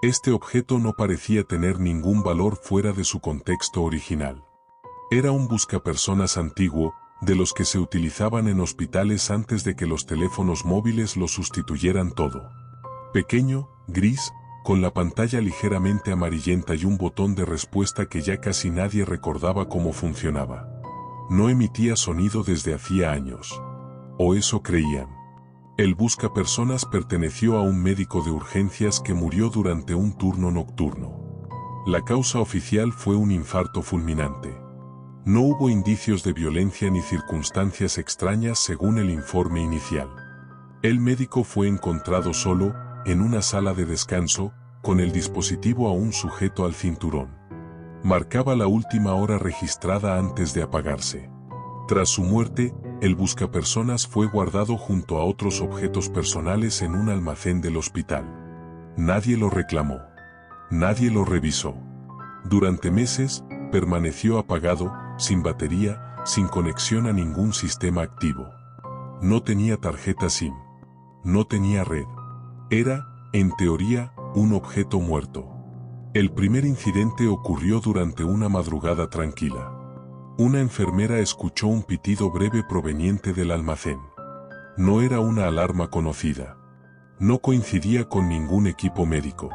Este objeto no parecía tener ningún valor fuera de su contexto original. Era un buscapersonas antiguo, de los que se utilizaban en hospitales antes de que los teléfonos móviles lo sustituyeran todo. Pequeño, gris, con la pantalla ligeramente amarillenta y un botón de respuesta que ya casi nadie recordaba cómo funcionaba. No emitía sonido desde hacía años. O eso creían. El buscapersonas perteneció a un médico de urgencias que murió durante un turno nocturno. La causa oficial fue un infarto fulminante. No hubo indicios de violencia ni circunstancias extrañas según el informe inicial. El médico fue encontrado solo, en una sala de descanso, con el dispositivo aún sujeto al cinturón. Marcaba la última hora registrada antes de apagarse. Tras su muerte, el buscapersonas fue guardado junto a otros objetos personales en un almacén del hospital. Nadie lo reclamó. Nadie lo revisó. Durante meses, permaneció apagado, sin batería, sin conexión a ningún sistema activo. No tenía tarjeta SIM. No tenía red. Era, en teoría, un objeto muerto. El primer incidente ocurrió durante una madrugada tranquila. Una enfermera escuchó un pitido breve proveniente del almacén. No era una alarma conocida. No coincidía con ningún equipo médico.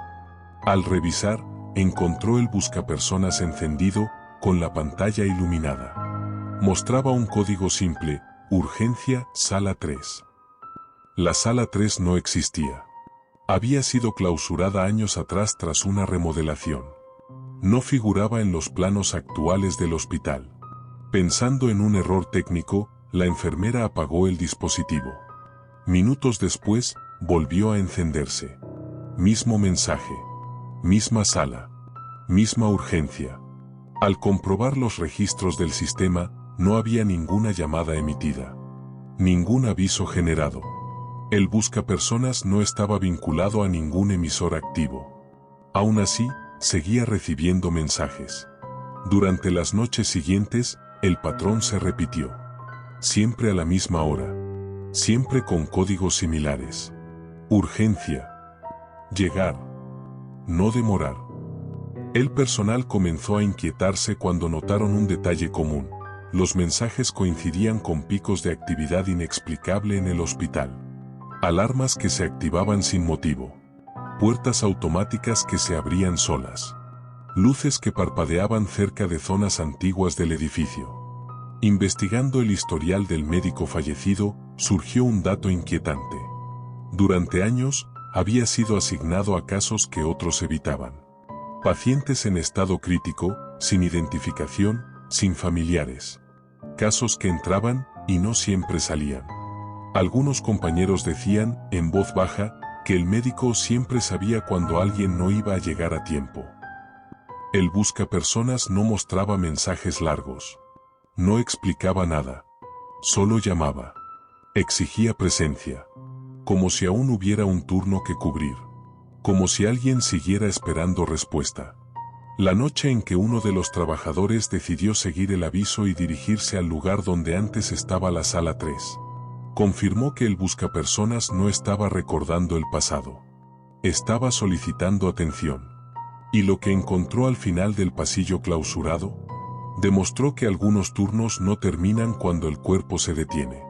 Al revisar, encontró el buscapersonas encendido, con la pantalla iluminada. Mostraba un código simple: urgencia, sala 3. La sala 3 no existía. Había sido clausurada años atrás tras una remodelación. No figuraba en los planos actuales del hospital. Pensando en un error técnico, la enfermera apagó el dispositivo. Minutos después, volvió a encenderse. Mismo mensaje. Misma sala. Misma urgencia. Al comprobar los registros del sistema, no había ninguna llamada emitida. Ningún aviso generado. El buscapersonas no estaba vinculado a ningún emisor activo. Aún así, seguía recibiendo mensajes. Durante las noches siguientes, el patrón se repitió. Siempre a la misma hora. Siempre con códigos similares. Urgencia. Llegar. No demorar. El personal comenzó a inquietarse cuando notaron un detalle común. Los mensajes coincidían con picos de actividad inexplicable en el hospital. Alarmas que se activaban sin motivo. Puertas automáticas que se abrían solas. Luces que parpadeaban cerca de zonas antiguas del edificio. Investigando el historial del médico fallecido, surgió un dato inquietante. Durante años, había sido asignado a casos que otros evitaban. Pacientes en estado crítico, sin identificación, sin familiares. Casos que entraban y no siempre salían. Algunos compañeros decían, en voz baja, que el médico siempre sabía cuando alguien no iba a llegar a tiempo. El buscapersonas no mostraba mensajes largos. No explicaba nada. Solo llamaba. Exigía presencia. Como si aún hubiera un turno que cubrir. Como si alguien siguiera esperando respuesta. La noche en que uno de los trabajadores decidió seguir el aviso y dirigirse al lugar donde antes estaba la sala 3. Confirmó que el buscapersonas no estaba recordando el pasado. Estaba solicitando atención. Y lo que encontró al final del pasillo clausurado, demostró que algunos turnos no terminan cuando el cuerpo se detiene.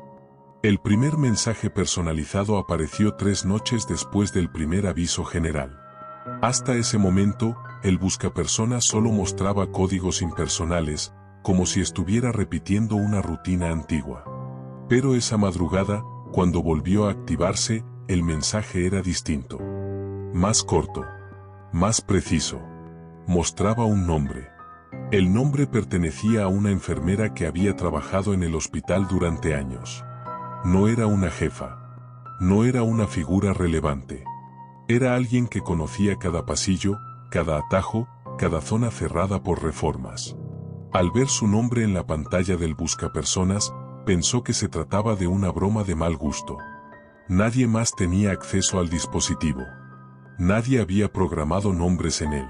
El primer mensaje personalizado apareció 3 noches después del primer aviso general. Hasta ese momento, el buscapersonas solo mostraba códigos impersonales, como si estuviera repitiendo una rutina antigua. Pero esa madrugada, cuando volvió a activarse, el mensaje era distinto. Más corto. Más preciso. Mostraba un nombre. El nombre pertenecía a una enfermera que había trabajado en el hospital durante años. No era una jefa. No era una figura relevante. Era alguien que conocía cada pasillo, cada atajo, cada zona cerrada por reformas. Al ver su nombre en la pantalla del buscapersonas, pensó que se trataba de una broma de mal gusto. Nadie más tenía acceso al dispositivo. Nadie había programado nombres en él.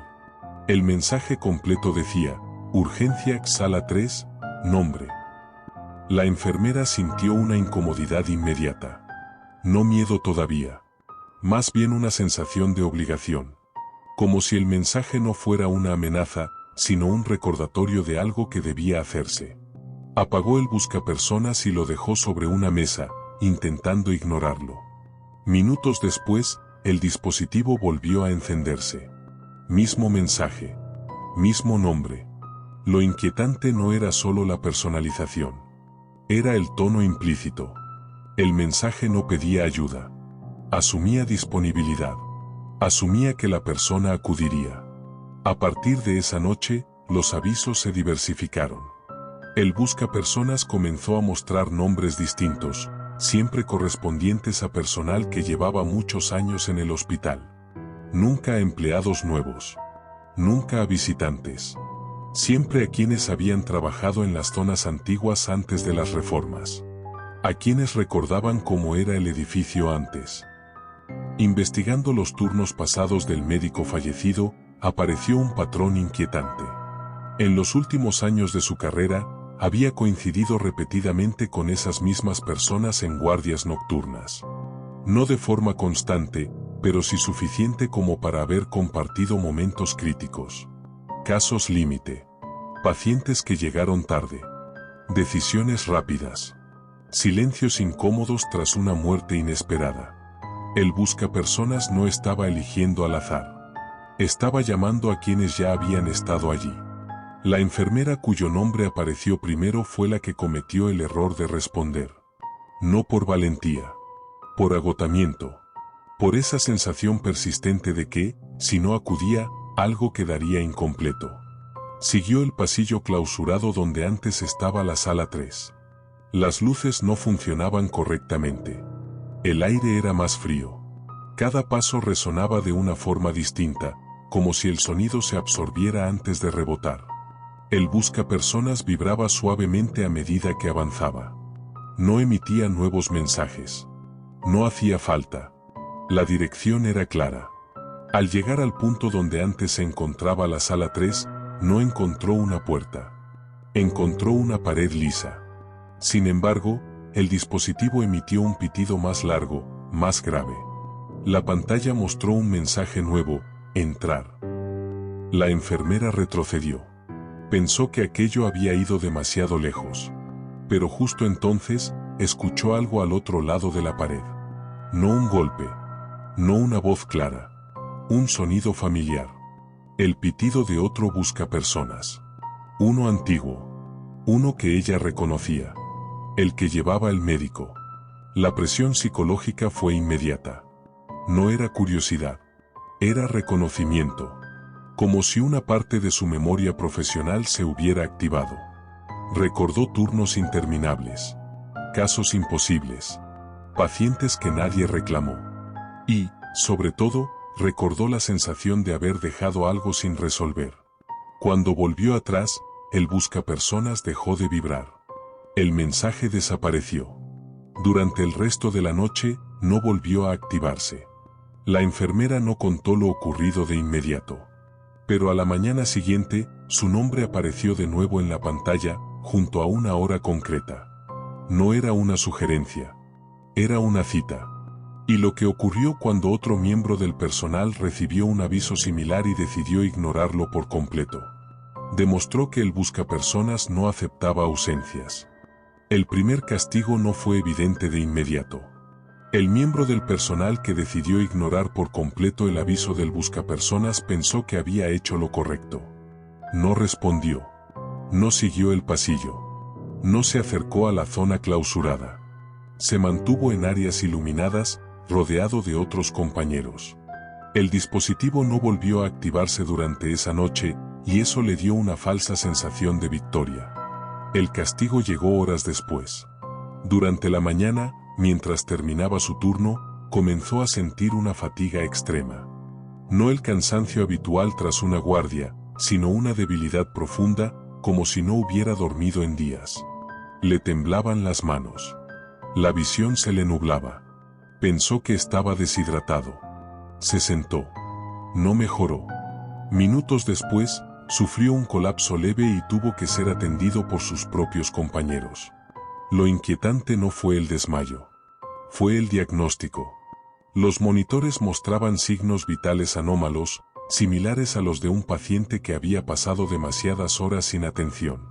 El mensaje completo decía: urgencia, sala 3, nombre. La enfermera sintió una incomodidad inmediata. No miedo todavía. Más bien una sensación de obligación. como si el mensaje no fuera una amenaza, sino un recordatorio de algo que debía hacerse. Apagó el buscapersonas y lo dejó sobre una mesa, intentando ignorarlo. Minutos después, el dispositivo volvió a encenderse. Mismo mensaje. Mismo nombre. Lo inquietante no era solo la personalización. Era el tono implícito. El mensaje no pedía ayuda. Asumía disponibilidad. Asumía que la persona acudiría. A partir de esa noche, los avisos se diversificaron. El buscapersonas comenzó a mostrar nombres distintos, siempre correspondientes a personal que llevaba muchos años en el hospital. Nunca a empleados nuevos. Nunca a visitantes. Siempre a quienes habían trabajado en las zonas antiguas antes de las reformas. A quienes recordaban cómo era el edificio antes. Investigando los turnos pasados del médico fallecido, apareció un patrón inquietante. En los últimos años de su carrera, había coincidido repetidamente con esas mismas personas en guardias nocturnas. No de forma constante, pero sí suficiente como para haber compartido momentos críticos. Casos límite. Pacientes que llegaron tarde. Decisiones rápidas. Silencios incómodos tras una muerte inesperada. El buscapersonas no estaba eligiendo al azar. Estaba llamando a quienes ya habían estado allí. La enfermera cuyo nombre apareció primero fue la que cometió el error de responder. No por valentía. Por agotamiento. Por esa sensación persistente de que, si no acudía, algo quedaría incompleto. Siguió el pasillo clausurado donde antes estaba la sala 3. Las luces no funcionaban correctamente. El aire era más frío. Cada paso resonaba de una forma distinta, como si el sonido se absorbiera antes de rebotar. El buscapersonas vibraba suavemente a medida que avanzaba. No emitía nuevos mensajes. No hacía falta. La dirección era clara. Al llegar al punto donde antes se encontraba la sala 3, no encontró una puerta. Encontró una pared lisa. Sin embargo, el dispositivo emitió un pitido más largo, más grave. La pantalla mostró un mensaje nuevo: entrar. La enfermera retrocedió. Pensó que aquello había ido demasiado lejos. Pero justo entonces, escuchó algo al otro lado de la pared. No un golpe. No una voz clara. Un sonido familiar. El pitido de otro buscapersonas. Uno antiguo. Uno que ella reconocía. El que llevaba el médico. La presión psicológica fue inmediata. No era curiosidad. Era reconocimiento. Como si una parte de su memoria profesional se hubiera activado. Recordó turnos interminables. Casos imposibles. Pacientes que nadie reclamó. Y, sobre todo, recordó la sensación de haber dejado algo sin resolver. Cuando volvió atrás, el buscapersonas dejó de vibrar. El mensaje desapareció. Durante el resto de la noche, no volvió a activarse. La enfermera no contó lo ocurrido de inmediato. Pero a la mañana siguiente, su nombre apareció de nuevo en la pantalla, junto a una hora concreta. No era una sugerencia. Era una cita. Y lo que ocurrió cuando otro miembro del personal recibió un aviso similar y decidió ignorarlo por completo. Demostró que el buscapersonas no aceptaba ausencias. El primer castigo no fue evidente de inmediato. El miembro del personal que decidió ignorar por completo el aviso del buscapersonas pensó que había hecho lo correcto. No respondió. No siguió el pasillo. No se acercó a la zona clausurada. Se mantuvo en áreas iluminadas, rodeado de otros compañeros. El dispositivo no volvió a activarse durante esa noche, y eso le dio una falsa sensación de victoria. El castigo llegó horas después. Durante la mañana, mientras terminaba su turno, comenzó a sentir una fatiga extrema. No el cansancio habitual tras una guardia, sino una debilidad profunda, como si no hubiera dormido en días. Le temblaban las manos. La visión se le nublaba. Pensó que estaba deshidratado. Se sentó. No mejoró. Minutos después, sufrió un colapso leve y tuvo que ser atendido por sus propios compañeros. Lo inquietante no fue el desmayo. Fue el diagnóstico. Los monitores mostraban signos vitales anómalos, similares a los de un paciente que había pasado demasiadas horas sin atención.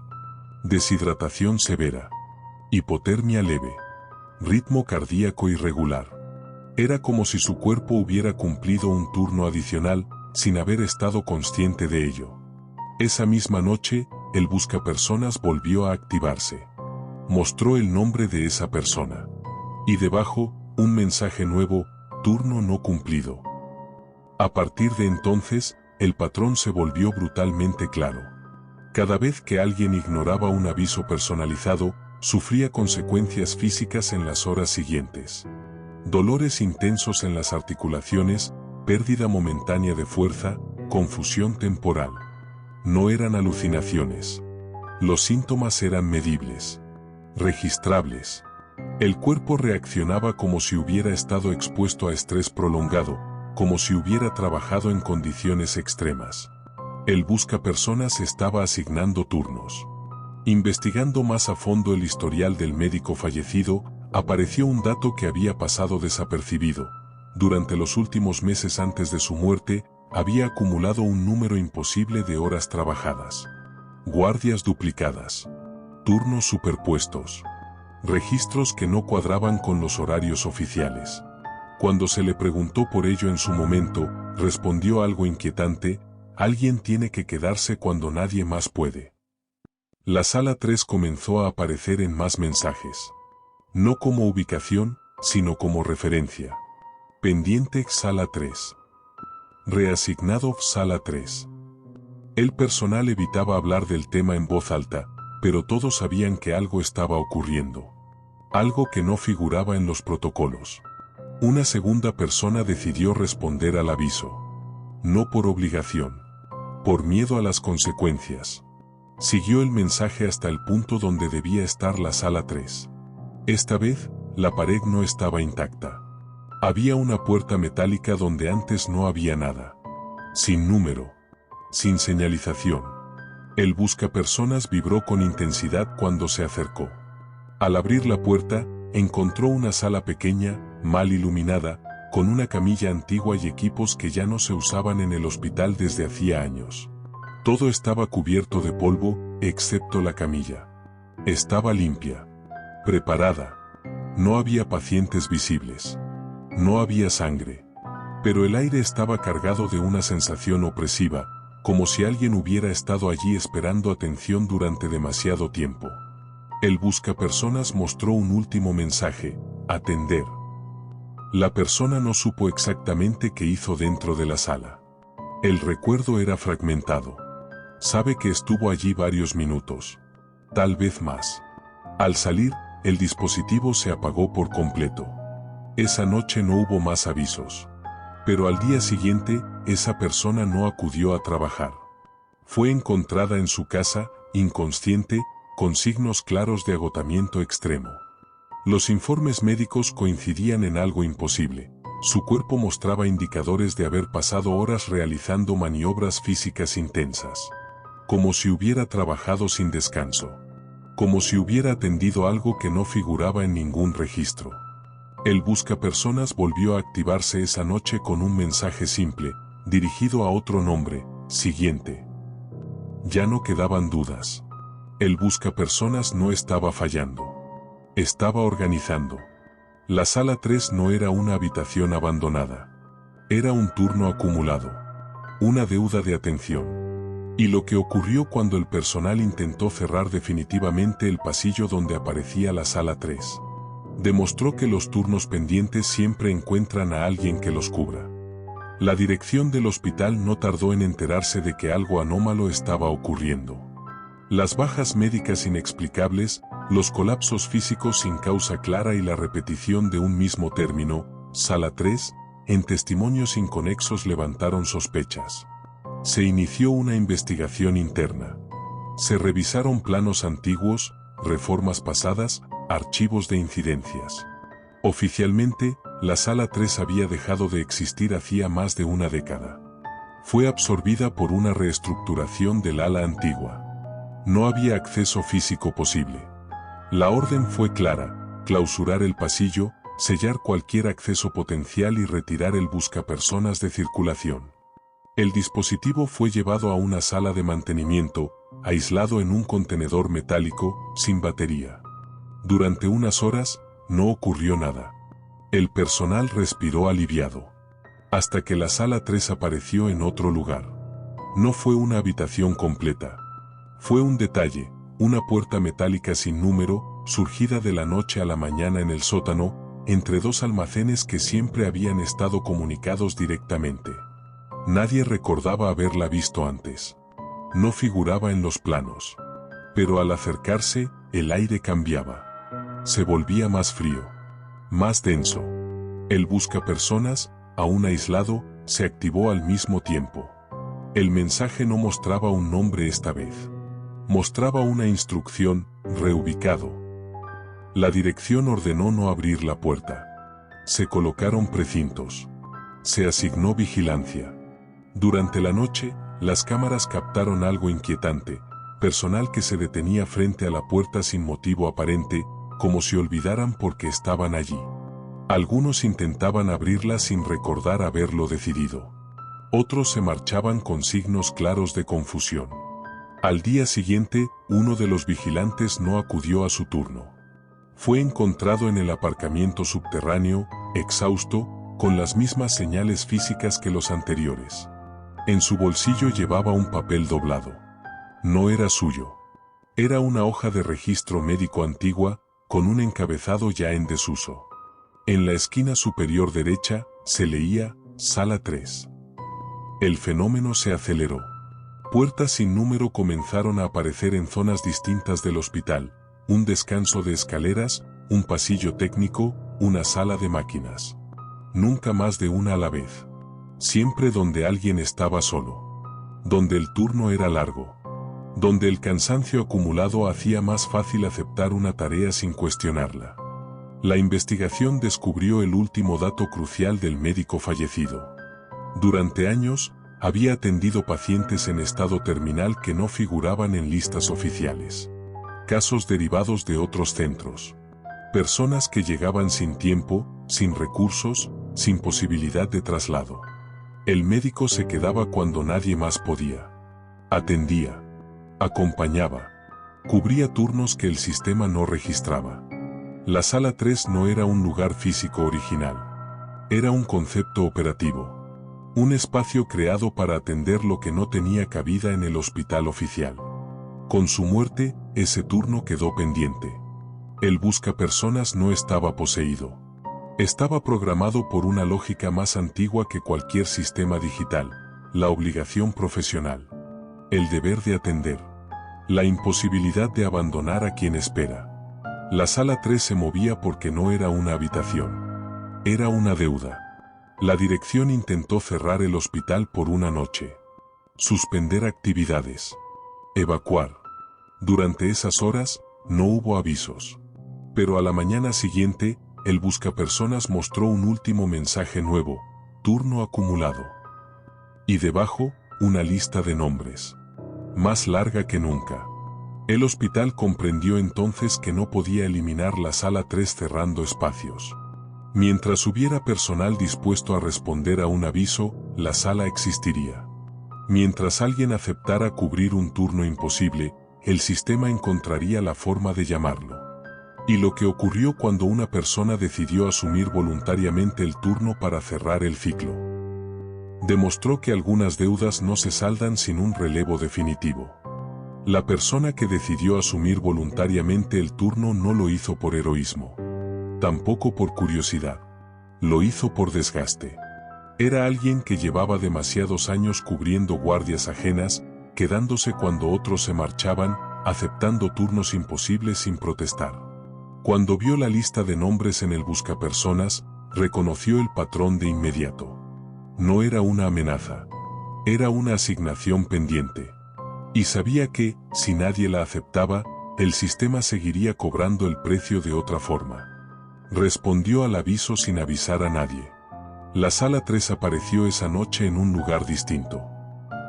Deshidratación severa. Hipotermia leve. Ritmo cardíaco irregular. Era como si su cuerpo hubiera cumplido un turno adicional, sin haber estado consciente de ello. Esa misma noche, el buscapersonas volvió a activarse. Mostró el nombre de esa persona. Y debajo, un mensaje nuevo: turno no cumplido. A partir de entonces, el patrón se volvió brutalmente claro. Cada vez que alguien ignoraba un aviso personalizado, sufría consecuencias físicas en las horas siguientes. Dolores intensos en las articulaciones, pérdida momentánea de fuerza, confusión temporal. No eran alucinaciones. Los síntomas eran medibles, registrables. El cuerpo reaccionaba como si hubiera estado expuesto a estrés prolongado, como si hubiera trabajado en condiciones extremas. El buscapersonas estaba asignando turnos. Investigando más a fondo el historial del médico fallecido, apareció un dato que había pasado desapercibido. Durante los últimos meses antes de su muerte, había acumulado un número imposible de horas trabajadas. Guardias duplicadas. Turnos superpuestos. Registros que no cuadraban con los horarios oficiales. Cuando se le preguntó por ello en su momento, respondió algo inquietante: alguien tiene que quedarse cuando nadie más puede. La sala 3 comenzó a aparecer en más mensajes. No como ubicación, sino como referencia. Pendiente sala 3. Reasignado sala 3. El personal evitaba hablar del tema en voz alta, pero todos sabían que algo estaba ocurriendo. Algo que no figuraba en los protocolos. Una segunda persona decidió responder al aviso. No por obligación. Por miedo a las consecuencias. Siguió el mensaje hasta el punto donde debía estar la sala 3. Esta vez, la pared no estaba intacta. Había una puerta metálica donde antes no había nada. Sin número. Sin señalización. El buscapersonas vibró con intensidad cuando se acercó. Al abrir la puerta, encontró una sala pequeña, mal iluminada, con una camilla antigua y equipos que ya no se usaban en el hospital desde hacía años. Todo estaba cubierto de polvo, excepto la camilla. Estaba limpia. Preparada. No había pacientes visibles. No había sangre. Pero el aire estaba cargado de una sensación opresiva, como si alguien hubiera estado allí esperando atención durante demasiado tiempo. El buscapersonas mostró un último mensaje: atender. La persona no supo exactamente qué hizo dentro de la sala. El recuerdo era fragmentado. Sabe que estuvo allí varios minutos. Tal vez más. Al salir, el dispositivo se apagó por completo. Esa noche no hubo más avisos. Pero al día siguiente, esa persona no acudió a trabajar. Fue encontrada en su casa, inconsciente, con signos claros de agotamiento extremo. Los informes médicos coincidían en algo imposible. Su cuerpo mostraba indicadores de haber pasado horas realizando maniobras físicas intensas. Como si hubiera trabajado sin descanso. Como si hubiera atendido algo que no figuraba en ningún registro. El buscapersonas volvió a activarse esa noche con un mensaje simple, dirigido a otro nombre: siguiente. Ya no quedaban dudas. El buscapersonas no estaba fallando. Estaba organizando. La sala 3 no era una habitación abandonada. Era un turno acumulado. Una deuda de atención. Y lo que ocurrió cuando el personal intentó cerrar definitivamente el pasillo donde aparecía la sala 3. Demostró que los turnos pendientes siempre encuentran a alguien que los cubra. La dirección del hospital no tardó en enterarse de que algo anómalo estaba ocurriendo. Las bajas médicas inexplicables, los colapsos físicos sin causa clara y la repetición de un mismo término, sala 3, en testimonios inconexos levantaron sospechas. Se inició una investigación interna. Se revisaron planos antiguos, reformas pasadas, archivos de incidencias. Oficialmente, la sala 3 había dejado de existir hacía más de una década. Fue absorbida por una reestructuración del ala antigua. No había acceso físico posible. La orden fue clara: clausurar el pasillo, sellar cualquier acceso potencial y retirar el buscapersonas de circulación. El dispositivo fue llevado a una sala de mantenimiento, aislado en un contenedor metálico, sin batería. Durante unas horas, no ocurrió nada. El personal respiró aliviado. Hasta que la sala 3 apareció en otro lugar. No fue una habitación completa. Fue un detalle, una puerta metálica sin número, surgida de la noche a la mañana en el sótano, entre dos almacenes que siempre habían estado comunicados directamente. Nadie recordaba haberla visto antes. No figuraba en los planos. Pero al acercarse, el aire cambiaba. Se volvía más frío, más denso. El buscapersonas, aún aislado, se activó al mismo tiempo. El mensaje no mostraba un nombre esta vez. Mostraba una instrucción: reubicado. La dirección ordenó no abrir la puerta. Se colocaron precintos. Se asignó vigilancia. Durante la noche, las cámaras captaron algo inquietante: personal que se detenía frente a la puerta sin motivo aparente, como si olvidaran por qué estaban allí. Algunos intentaban abrirla sin recordar haberlo decidido. Otros se marchaban con signos claros de confusión. Al día siguiente, uno de los vigilantes no acudió a su turno. Fue encontrado en el aparcamiento subterráneo, exhausto, con las mismas señales físicas que los anteriores. En su bolsillo llevaba un papel doblado. No era suyo. Era una hoja de registro médico antigua, con un encabezado ya en desuso. En la esquina superior derecha, se leía: Sala 3. El fenómeno se aceleró. Puertas sin número comenzaron a aparecer en zonas distintas del hospital: un descanso de escaleras, un pasillo técnico, una sala de máquinas. Nunca más de una a la vez. Siempre donde alguien estaba solo. Donde el turno era largo. Donde el cansancio acumulado hacía más fácil aceptar una tarea sin cuestionarla. La investigación descubrió el último dato crucial del médico fallecido. Durante años, había atendido pacientes en estado terminal que no figuraban en listas oficiales. Casos derivados de otros centros. Personas que llegaban sin tiempo, sin recursos, sin posibilidad de traslado. El médico se quedaba cuando nadie más podía. Atendía. Acompañaba. Cubría turnos que el sistema no registraba. La sala 3 no era un lugar físico original. Era un concepto operativo. Un espacio creado para atender lo que no tenía cabida en el hospital oficial. Con su muerte, ese turno quedó pendiente. El buscapersonas no estaba poseído. Estaba programado por una lógica más antigua que cualquier sistema digital: la obligación profesional. El deber de atender. La imposibilidad de abandonar a quien espera. La sala 3 se movía porque no era una habitación. Era una deuda. La dirección intentó cerrar el hospital por una noche. Suspender actividades. Evacuar. Durante esas horas, no hubo avisos. Pero a la mañana siguiente, el buscapersonas mostró un último mensaje nuevo: turno acumulado. Y debajo, una lista de nombres. Más larga que nunca. El hospital comprendió entonces que no podía eliminar la sala 3 cerrando espacios. Mientras hubiera personal dispuesto a responder a un aviso, la sala existiría. Mientras alguien aceptara cubrir un turno imposible, el sistema encontraría la forma de llamarlo. Y lo que ocurrió cuando una persona decidió asumir voluntariamente el turno para cerrar el ciclo. Demostró que algunas deudas no se saldan sin un relevo definitivo. La persona que decidió asumir voluntariamente el turno no lo hizo por heroísmo. Tampoco por curiosidad. Lo hizo por desgaste. Era alguien que llevaba demasiados años cubriendo guardias ajenas, quedándose cuando otros se marchaban, aceptando turnos imposibles sin protestar. Cuando vio la lista de nombres en el buscapersonas, reconoció el patrón de inmediato. No era una amenaza. Era una asignación pendiente. Y sabía que, si nadie la aceptaba, el sistema seguiría cobrando el precio de otra forma. Respondió al aviso sin avisar a nadie. La sala 3 apareció esa noche en un lugar distinto.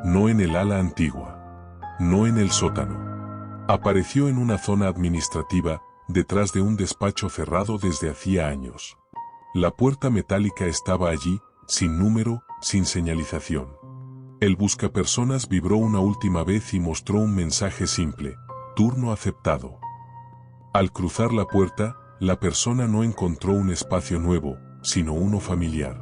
No en el ala antigua. No en el sótano. Apareció en una zona administrativa, detrás de un despacho cerrado desde hacía años. La puerta metálica estaba allí, sin número, sin señalización. El buscapersonas vibró una última vez y mostró un mensaje simple: turno aceptado. Al cruzar la puerta, la persona no encontró un espacio nuevo, sino uno familiar.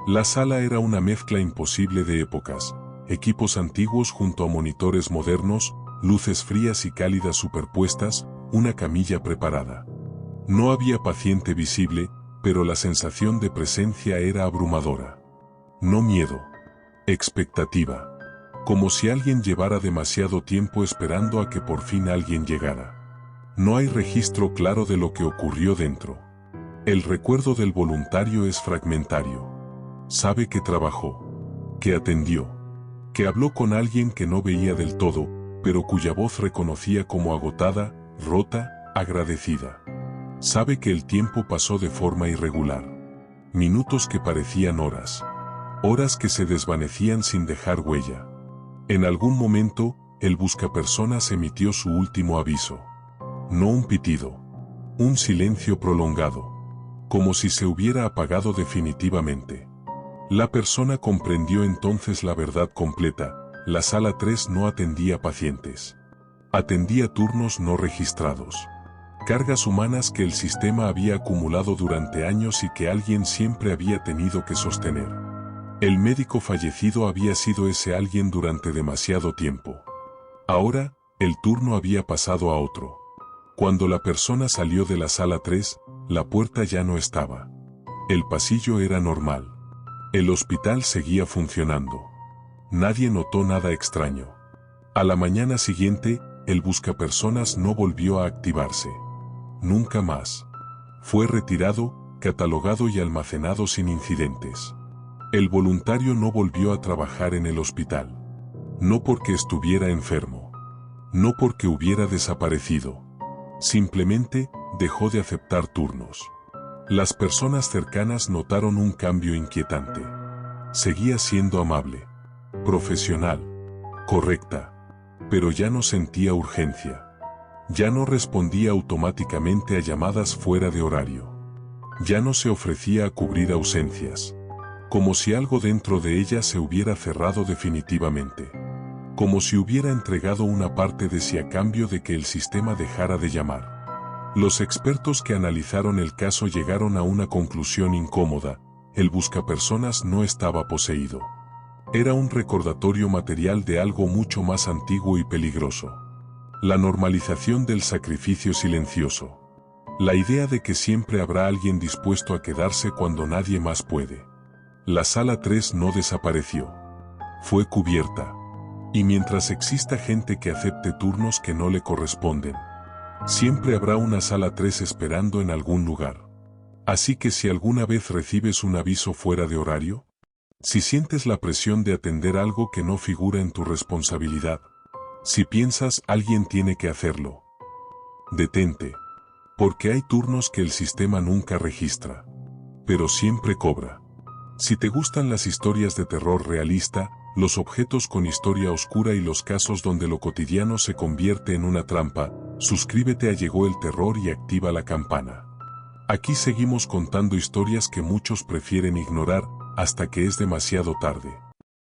La sala era una mezcla imposible de épocas: equipos antiguos junto a monitores modernos, luces frías y cálidas superpuestas, una camilla preparada. No había paciente visible, pero la sensación de presencia era abrumadora. No miedo. Expectativa. Como si alguien llevara demasiado tiempo esperando a que por fin alguien llegara. No hay registro claro de lo que ocurrió dentro. El recuerdo del voluntario es fragmentario. Sabe que trabajó, que atendió, que habló con alguien que no veía del todo, pero cuya voz reconocía como agotada, rota, agradecida. Sabe que el tiempo pasó de forma irregular. Minutos que parecían horas. Horas que se desvanecían sin dejar huella. En algún momento, el buscapersonas emitió su último aviso. No un pitido. Un silencio prolongado. Como si se hubiera apagado definitivamente. La persona comprendió entonces la verdad completa: la sala 3 no atendía pacientes. Atendía turnos no registrados. Cargas humanas que el sistema había acumulado durante años y que alguien siempre había tenido que sostener. El médico fallecido había sido ese alguien durante demasiado tiempo. Ahora, el turno había pasado a otro. Cuando la persona salió de la sala 3, la puerta ya no estaba. El pasillo era normal. El hospital seguía funcionando. Nadie notó nada extraño. A la mañana siguiente, el buscapersonas no volvió a activarse. Nunca más. Fue retirado, catalogado y almacenado sin incidentes. El voluntario no volvió a trabajar en el hospital. No porque estuviera enfermo. No porque hubiera desaparecido. Simplemente, dejó de aceptar turnos. Las personas cercanas notaron un cambio inquietante. Seguía siendo amable, profesional, correcta, pero ya no sentía urgencia. Ya no respondía automáticamente a llamadas fuera de horario. Ya no se ofrecía a cubrir ausencias. Como si algo dentro de ella se hubiera cerrado definitivamente. Como si hubiera entregado una parte de sí a cambio de que el sistema dejara de llamar. Los expertos que analizaron el caso llegaron a una conclusión incómoda: el buscapersonas no estaba poseído. Era un recordatorio material de algo mucho más antiguo y peligroso. La normalización del sacrificio silencioso. La idea de que siempre habrá alguien dispuesto a quedarse cuando nadie más puede. La sala 3 no desapareció. Fue cubierta. Y mientras exista gente que acepte turnos que no le corresponden, siempre habrá una sala 3 esperando en algún lugar. Así que si alguna vez recibes un aviso fuera de horario, si sientes la presión de atender algo que no figura en tu responsabilidad, si piensas alguien tiene que hacerlo, detente. Porque hay turnos que el sistema nunca registra, pero siempre cobra. Si te gustan las historias de terror realista, los objetos con historia oscura y los casos donde lo cotidiano se convierte en una trampa, suscríbete a Llegó el Terror y activa la campana. Aquí seguimos contando historias que muchos prefieren ignorar hasta que es demasiado tarde.